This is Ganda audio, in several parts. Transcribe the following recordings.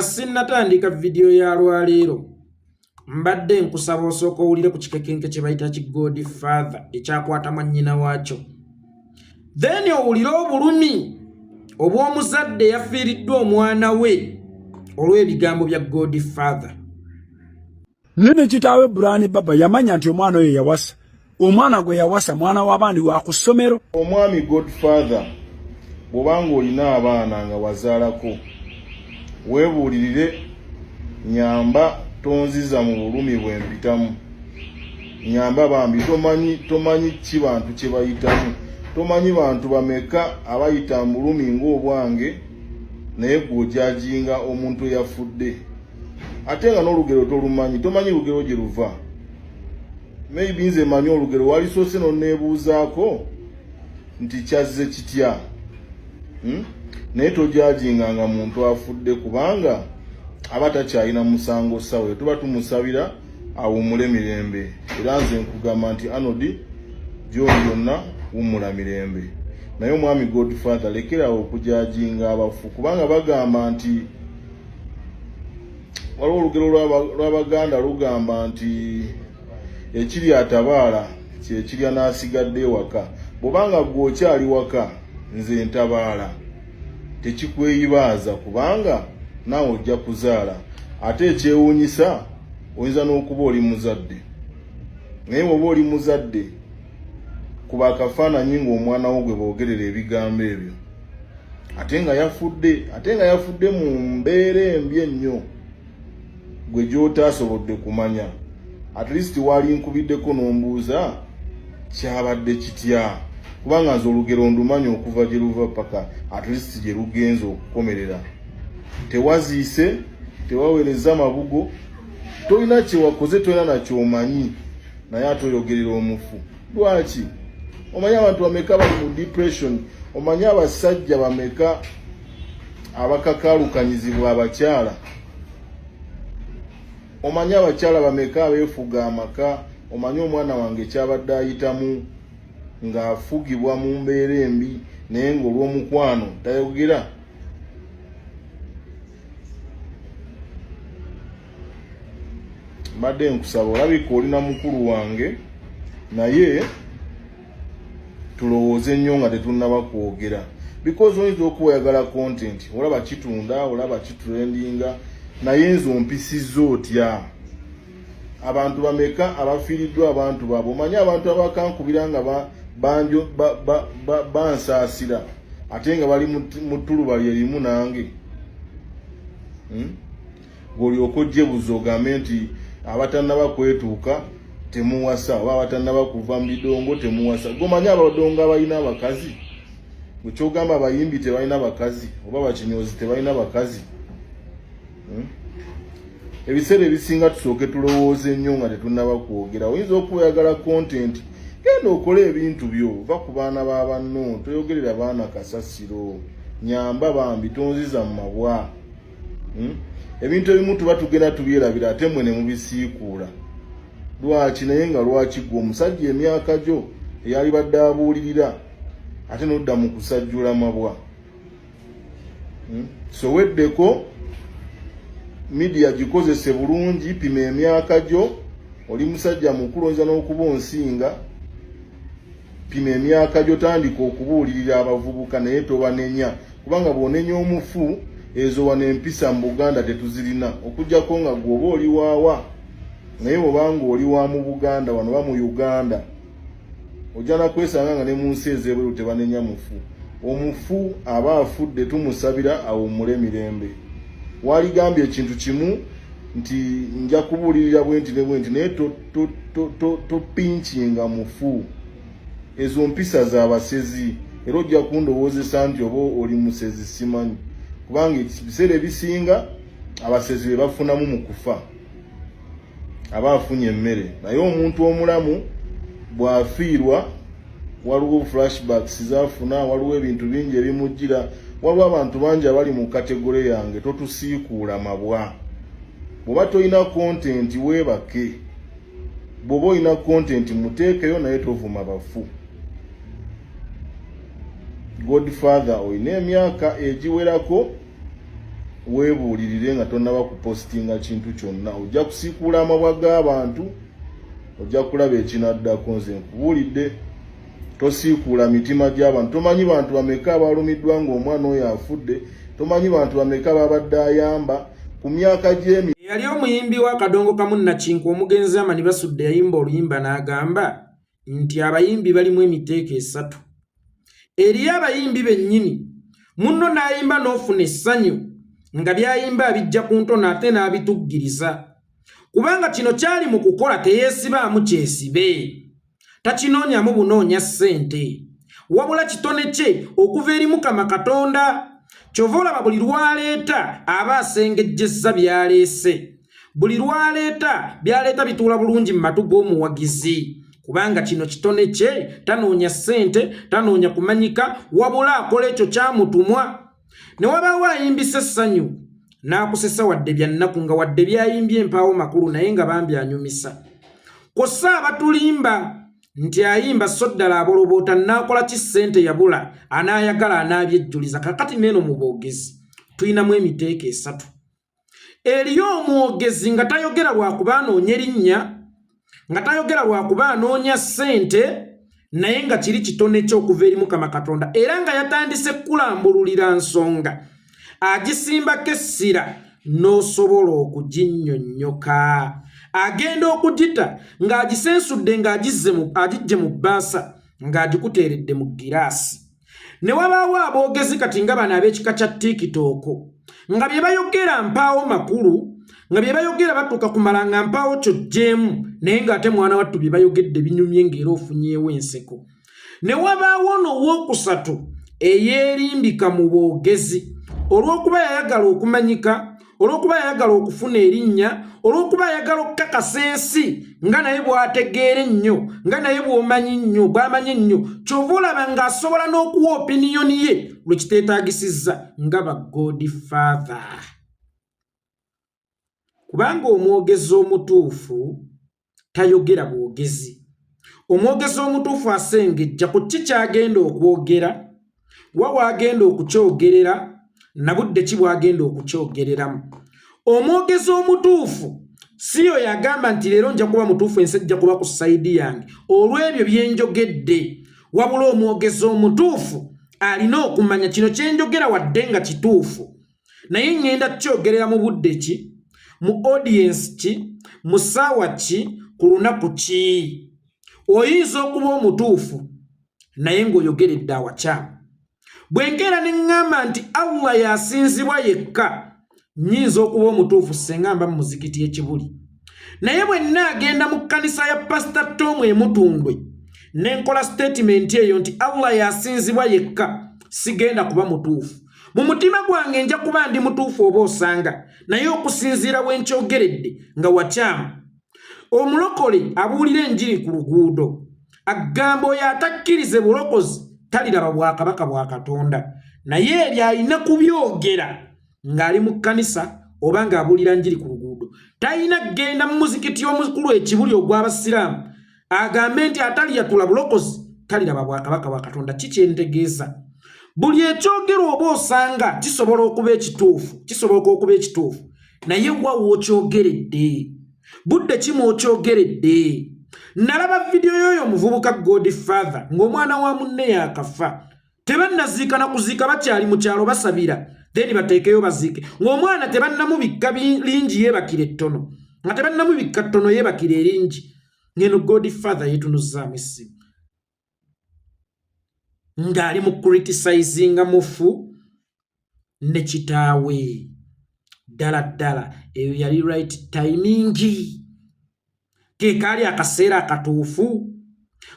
Sinnatandika video ya lwaleero mbadde nkusaba osooka owulire ku kikekenke kye bayita ki Godfather ekyakwata mwannyina waakyo, then owulire obulumi obw'omuzadde yafiiriddwa omwana we olw'ebigambo bya Godfather. Nene kitaawe Brani baba yamanya nti omwana oyo yawasa, omwana gwe yawasa mwana w'abandi wa ku ssomero. Omwami Godfather bw'obanga olina abaana nga wazaalako weebuulirire, nyamba tonziza mu bulumi bwe mpitamu, nyamba bambi tomanyi ki bantu kye bayitamu, tomanyi bantu bameka abayita mu bulumi ng'obwange naye gw'ojajinga omuntu eyafudde ate nga n'olugero tolumanyi, tomanyi lugero gye luva. Maybe nze manyi olugero walisoose n'onneebuuzaako nti kyazze kitya, naye tojajinganga muntu afudde kubanga aba takyalina musango sawe, tuba tumusabira awummule mirembe. Era nze nkugamba nti Anodi gy'oli yonna wummula mirembe. Naye omwami Godfather lekerawo okujajinga abafu kubanga bagamba nti waliwo olugero lw'Abaganda lugamba nti ekiri atabaala kyekirya n'asigadde ewaka. Bw'obanga gw'okyali waka nze ntabaala, tekikweyibaaza kubanga naawe ojja kuzaala. Ate ekyewuunyisa oyinza n'okuba oli muzadde, naye bw'oba oli muzadde kuba akafaananyi ng'omwana wo gwe boogerera ebigambo ebyo ate nga yafudde mu mbeera embi ennyo gwe gy'otaasobodde kumanya. At least wali nkubiddeko n'ombuuza kyabadde kitya, kubanga nze olugero ndumanyi okuva gye luva paka at least gye lugenza okukomerera. Tewaziise, tewaweereza mabugo, tolina kye wakoze, tolina na kyomanyi, naye ate oyogerera omufu. Lwaki? Omanyi abantu bameka bali mu depression, omanyi abasajja bameka abakakaalukanyizibwa abakyala, omanyi abakyala bameka abeefuga amaka, omanyi omwana wange kyabadde ayitamu ng'afugibwa mu mbeera embi naye ng'olw'omukwano tayogera. Mbadde nkusaba olabika olina mukulu wange naye tulowooze nnyo nga tetunnaba kwogera, because oyinza okuba oyagala content, olaba kitunda, olaba kitrendinga, naye nze ompisizza otya? Abantu bameka abafiiriddwa abantu baabo? Omanyi abantu abakankubira nga bansaasira ate nga bali mu ttuluba lye limu nange, ng'olyoka ojjebuza ogambe nti abatannaba kwetuuka temuwasa, oba abatannaba kuva mu bidongo temuwasa. Gomanyi abadongo abalina abakazi, wekyogamba abayimbi tebalina bakazi oba bakinyozi tebalina bakazi. Ebiseera ebisinga tusooke tulowooze ennyo nga tetunnaba kwogera. Oyinza okuba oyagala content, genda okole ebintu byo, va ku baana ba banno, toyogerera baana kasasiro, nyamba bambi tonziza mu mabwa. Ebintu ebimu tuba tugenda tubyerabira ate mwe ne mubisiikuula. Lwaki? Naye nga lwaki gwe omusajja emyaka gyo eyali badde abuulirira ate n'odda mu kusajjula mabwa? So weddeko media gikozese bulungi, pima emyaka gyo, oli musajja mukulu oyinza n'okuba onsinga, pima emyaka gyo, tandika okubuulirira abavubuka naye tobanenya, kubanga bw'onenya omufu ezo wano empisa mu Buganda tetuzirina, okujjako nga gw'oba oli waawa. Naye bw'obanga oli wa mu Buganda wano ba mu Uganda ojja na kwesanga nga ne mu nsi ez'ebweru tebanenya mufu. Omufu aba afudde, tumusabira awummule mirembe. Waligambye ekintu kimu nti nja kubuulirira bwenti ne bwenti, naye topinkinga mufu. Ezo mpisa za basezi, era ojja kundowoozesa nti oba oli musezi simanyi, kubanga ebiseera ebisinga abasezi be bafunamu mu kufa, aba afunye emmere. Naye omuntu omulamu bw'afiirwa waliwo flashbacks zafuna, waliwo ebintu bingi ebimujjira, waliwo abantu bangi abali mu kategore yange. Totusiikuula mabwa. Bw'oba tolina content weebake, bw'oba olina content muteekeyo naye tovuma bafu. Godfather olina emyaka egiwerako weebuulirire nga tonnaba kupostinga kintu kyonna. Ojja kusiikuula amabwa g'abantu, ojja kulaba ekinaddako. Nze nkubuulidde, tosiikuula mitima gy'abantu. Tomanyi bantu bameka abalumiddwa ng'omwana oyo afudde, tomanyi bantu bameka babadde ayamba ku myaka gy'emi. Yali omuyimbi wa Kadongo Kamu Nakinku omugenzi Amani Basudde yayimba oluyimba n'agamba nti abayimbi balimu emiteeko esatu. Eriyo abayimbi bennyini, munno n'ayimba n'ofuna essanyu nga byayimba abijja ku ntono ate n'abituggiriza. Kubanga kino kyali mu kukola teyeesibaamu kyesibe. Takinoonyamu bunoonya ssente. Wabula kitone kye okuva eri Mukama Katonda. Kyova olaba buli lwaleeta aba asengejjezza byaleese. Buli lwaleeta byaleeta bituula bulungi mu matu g'omuwagizi. Kubanga kino kitone kye tanoonya ssente, tanoonya kumanyika, wabula akola ekyo kyamutumwa. Ne wabaawo ayimbisa essanyu n'akusesa wadde byannaku nga wadde byayimbye empaawo makulu naye nga bambi anyumisa. Kossa abatulimba nti ayimba so ddala aboloboota n'akola ki ssente yabula anaayagala anaabyejjuliza. Kakati neeno mu boogezi tulinamu emiteeko esatu. Eriyo omwogezi nga tayogera lwakuba anoonya erinnya, nga tayogera lwakuba anoonya ssente, naye nga kiri kitone ky'okuva eri Mukama Katonda era nga yatandise kulambululira nsonga agisimbako essira n'osobola okuginnyonnyoka. Agenda okugita ng'agisensudde ng'agijje mu bbaasa ng'agikuteeredde mu giraasi. Ne wabaawo aboogezi kati nga bano ab'ekika kya TikTok nga bye bayogera mpaawo makulu, nga bye bayogera batuuka kumala nga mpaawo kyojjeemu, naye ng'ate mwana wattu bye bayogedde binyumye ng'era ofunyeewo enseko. Ne wabaawo n'owookusatu eyeerimbika mu boogezi olw'okuba yayagala okumanyika, olw'okuba yayagala okufuna erinnya, olw'okuba yayagala okukakasa ensi nga naye bw'ategeera ennyo, nga naye bw'amanyi ennyo, kyova olaba ng'asobola n'okuwa opiniyoni ye lwe kiteetaagisizza nga ba Godfather. Kubanga omwogezi omutuufu tayogera bwogezi. Omwogezi omutuufu asengejja ku ki ky'agenda okwogera, wa w'agenda okukyogerera, na budde ki bw'agenda okukyogereramu. Omwogezi omutuufu siyo yagamba nti leero nja kuba mutuufu ensi ejja kuba ku sayidi yange olw'ebyo bye njogedde. Wabula omwogezi omutuufu alina okumanya kino kye njogera wadde nga kituufu, naye ngenda kukyogerera mu budde ki, mu audience ki, mu ssaawa ki, ku lunaku ki. Oyinza okuba omutuufu naye ng'oyogeredde awakyamu. Bwe nkeera ne ŋŋamba nti Allah yasinzibwa yekka, nnyinza okuba omutuufu singa mba mu muzikiti y'ekibuli. Naye bwe nnaagenda mu kkanisa ya Pasita Tom Emutundwe ne nkola statement eyo nti Allah yasinzibwa yekka, sigenda kuba mutuufu. Mu mutima gwange nja kuba ndi mutuufu oba osanga, naye okusinziira bwe nkyogeredde nga wakyamu. Omulokole abuulira enjiri ku luguudo agamba oyo atakkirize bulokozi taliraba bwakabaka bwa Katonda, naye eri alina kubyogera ng'ali mu kkanisa oba ng'abuulira njiri ku luguudo. Talina kgenda mu muzikiti omukulu ekibuli ogw'Abasiraamu agambe nti ataliyatula bulokozi taliraba bwakabaka bwa Katonda. Kikyentegeeza buli ekyogerwa oba osanga kisobola okuba ekituufu, kisoboka okuba ekituufu, naye wa w'okyogeredde, budde ki mw'okyogeredde. Nalaba video y'oyo omuvubuka Godfather ng'omwana wa munne yakafa, tebannaziika kuziika, bakyali mu kyalo basabira then bateekeyo baziike, ng'omwana tebannamubikka lingi yeebakira ettono, nga tebannamubikka ttono yeebakira eringi. Ngeno Godfather yeetunuzzaamu essimu ng'ali mu criticizinga mufu ne kitaawe. Ddala eyo yali right timing, ke kaali akaseera akatuufu,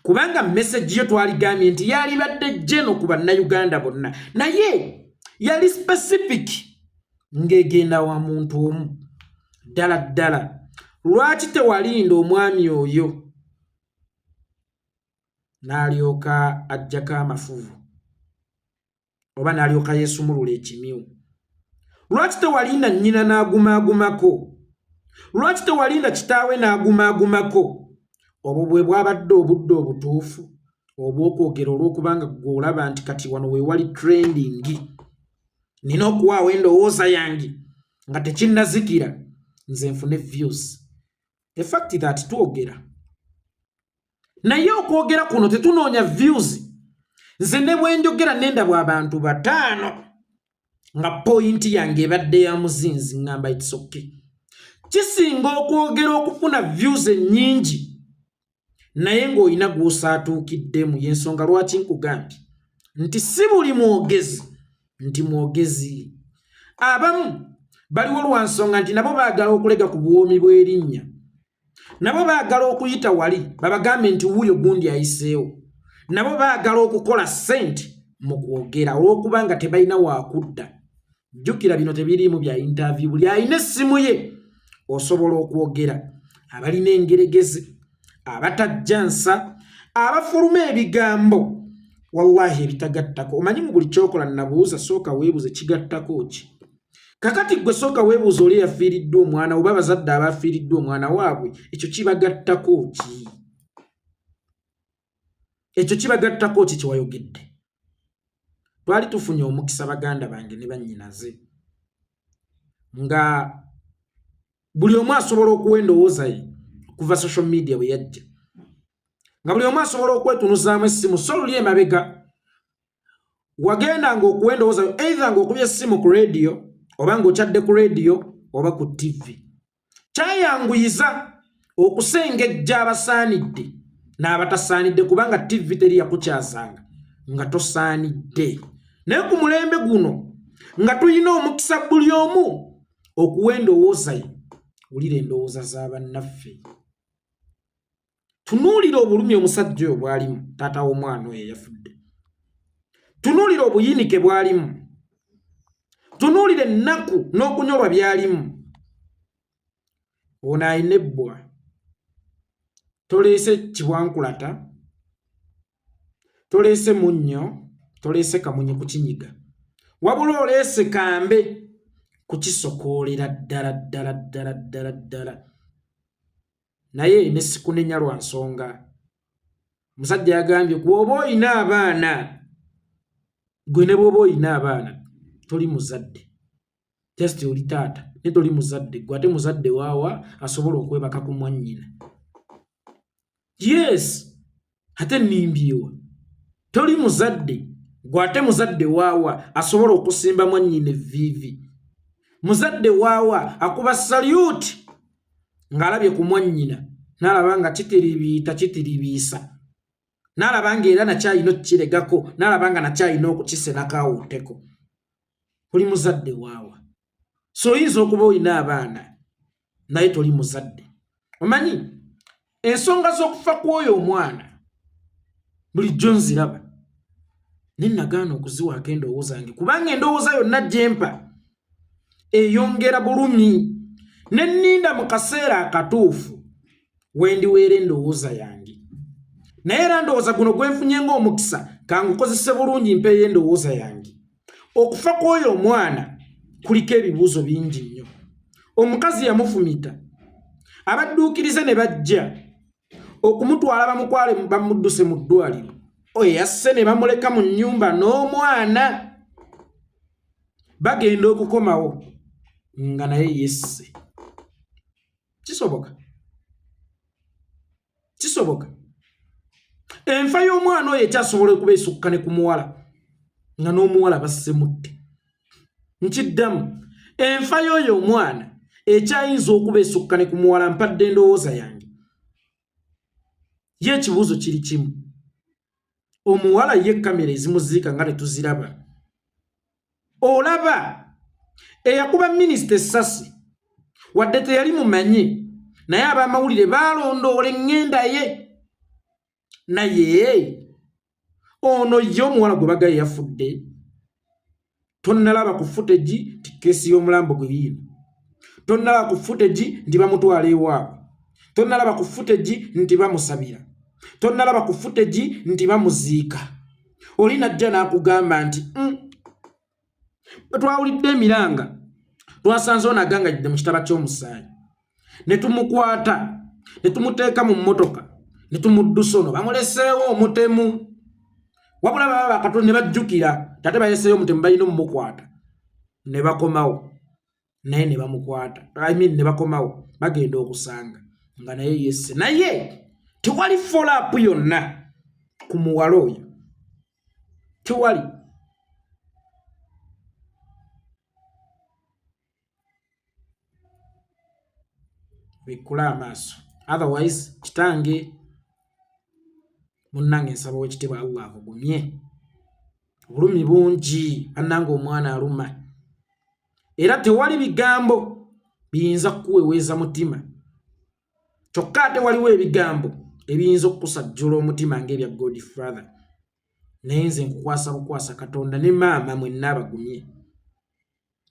kubanga message yo twaligambye nti yalibadde jeno ku bannayuganda bonna, naye yali specific ng'egenda wa muntu omu. Ddala lwaki tewalinda omwami oyo n'alyoka ajjako amafuvu oba n'alyoka yeesumulula ekimyu? Lwaki tewalinda nnyina n'agumaagumako? Lwaki tewalinda kitaawe n'agumaagumako? Obwo bwe bwabadde obudde obutuufu obw'okwogera olw'okubanga ggwe olaba nti kati wano we wali trending nina okuwaawo endowooza yange nga tekinnazikira nze nfune views. The fact that tuogera naye okwogera kuno tetunoonya views. Nze ne bwe njogera nendabwa abantu 5 nga point yange ebadde ya muzinzi ngamba it's okay. Kisinga okwogera okufuna views ennyingi naye ng'olina gw'osaatuukiddemu. Y'ensonga lwaki nkugambye nti si buli mwogezi nti mwogezi. Abamu baliwo lwa nsonga nti nabo baagala okulega ku buwoomi bw'erinnya, nabo baagala okuyita wali babagambe nti wuuyo gundi ayiseewo, nabo baagala okukola ssente mu kwogera olw'okuba nga tebalina waakudda. Jjukira bino tebiriimu bya interview. Buli alina essimu ye osobola okwogera. Abalina engeregeze, abatajjansa, abafuluma ebigambo, wallahi ebitagattako. Omanyi mu buli kyokola nabuuza sooka weebuze kigattako ki? Kakati gwe sooka weebuuza oli yafiiriddwa omwana oba abazadde abafiiriddwa omwana waabwe, ekyo kibagattako ki? Ekyo kibagattako ki kyewayogedde? Twali tufunye omukisa baganda bange ne bannyinaze nga buli omu asobola okuwa endowooza ye kuva social media bwe yajja, nga buli omu asobola okwetunuzaamu essimu. So luli emabega wagendanga okuwa endowooza yo either ng'okubya essimu ku radio oba ng'okyadde ku radio oba ku TV. Kyayanguyiza okusengejja abasaanidde n'abatasaanidde kubanga TV teri yakukyazanga nga tosaanidde. Naye ku mulembe guno nga tulina omukisa buli omu okuwa endowooza ye. Wulira endowooza z'abannaffe. Tunuulira obulumi omusajja oyo bw'alimu, taata w'omwana oyo yafudde. Tunuulira obuyinike bw'alimu. Tunuulira ennaku n'okunyolwa by'alimu. Ono alina ebbwa. Toleese kibwankulata, toleese munnyo, toleese kamunye ku kinyiga, wabula oleese kambe kukisokoolera ddala. Naye ne sikunenya lwa nsonga. Musajja yagambye bw'oba olina abaana, gwe ne bw'oba olina abaana toli muzadde, just oli taata ne toli muzadde. Gwe ate muzadde waawa asobola okwebaka ku mwannyina. Yes, ate nnimbyewa toli muzadde, gwe ate muzadde waawa asobola okusimba mwannyina evviivi. Muzadde waawa akuba saluti ng'alabye ku mwannyina n'alaba nga kitiribiisa, n'alaba ng'era nakyalina okukiregako, n'alaba nga nakyalina okukisenakaawuuteko. Oli muzadde waawa. So oyinza okuba olina abaana naye toli muzadde. Omanyi ensonga z'okufa kw'oyo omwana bulijjo nziraba ne nagaana okuziwaako endowooza yange kubanga endowooza yonna gyempa eyongera bulumi. Ne nninda mu kaseera akatuufu wendiweera endowooza yange. Naye era ndowooza guno gwenfunye ng'omukisa kangukozese bulungi mpeeyo endowooza yange. Okufa kw'oyo omwana kuliko ebibuuzo bingi nnyo. Omukazi yamufumita, abadduukirize ne bajja okumutwala bamukwale bamudduse mu ddwaliro. Oyo yasse ne bamuleka mu nnyumba n'omwana. Bagenda okukomawo nga naye yesse. Kisoboka? Kisoboka? Enfa y'omwana oyo ekyasobola okuba esukka ne ku muwala nga n'omuwala bassemutte. Nkiddamu, enfa y'oyo omwana ekyayinza okuba esukka ne ku muwala mpadde endowooza yange. Ye ekibuuzo kiri kimu. Omuwala ye kamera ezimuziika nga tetuziraba. Olaba eyakuba minisita essasi wadde teyali mumanyi, naye ab'amawulire baalondoola eŋŋenda ye. Naye ono ye omuwala gwe bagaye yafudde. Tonnalaba ku footage nti keesi y'omulambo gwe yiino. Tonnalaba ku footage nti bamutwala ewaabwe. Tonnalaba ku footage nti bamusabira. Tonnalaba ku footage nti bamuziika. Oli najja n'akugamba nti twawulidde emiranga twasanze ono agangajjidde mu kitaba ky'omusaayi, ne tumukwata ne tumuteeka mu mmotoka ne tumuddusa ono bamuleseewo omutemu. Wabula baba bakatonda ne bajjukira ate baleseeyo omutemu balina omumukwata. ne bakomawo naye ne bamukwata ne bakomawo bagenda okusanga nga naye yesse naye tewali follow up yonna ku muwala oyo tewali. Bikula amaaso otherwise kitange munnange nsaba wekitibwa Allah akugumye bulumi bungi annanga omwana aluma era tewali bigambo biyinza kuweweeza mutima kyokka ate waliwo ebigambo ebiyinza okusajjula omutima ng'ebya Godfather naye nze nkukwasa Katonda ne maama mwenna abagumye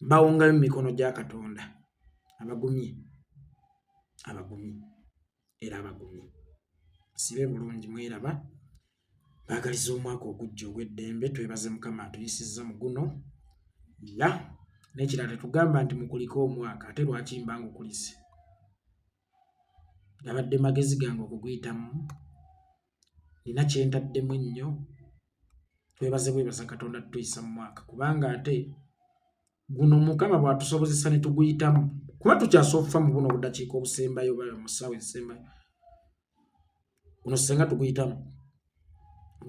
bawungayo mu mikono gya Katonda abagumye era abagumye sibe bulungi mweraba baagaliza omwaka ogujja ogw'eddembe twebaze Mukama atuyisizza mu guno ya n'ekirala tetugamba nti mukuliko omwaka ate lwaki mbanga okulise abadde magezi gange okuguyitamu nina kyentaddemu ennyo twebaza Katonda tutuyisa mu mwaka kubanga ate guno Mukama bw'atusobozesa ne tuguyitamu kuba tukyasofa mu buno obudakiika obusembayo bala mu ssaawa ezisembayo guno senga tuguyitamu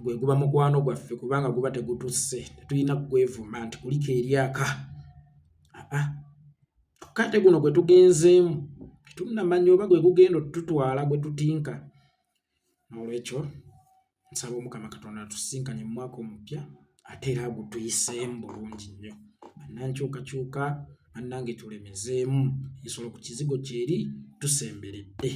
gwe guba mukwano gwaffe kubanga guba tegutusse tetulina kwevuma nti kuliko eryaka tukate guno gwe tugenzeemu tetunnamanya oba gwe gugenda tututwala gwe tutinka n'olwekyo nsaba Omukama Katonda atusinkanye mu mwaka omupya ate era agutuyiseemu bulungi nnyo bannankyukakyuka bannange tulemezeemu ensolo ku kizigo kyeri tusemberedde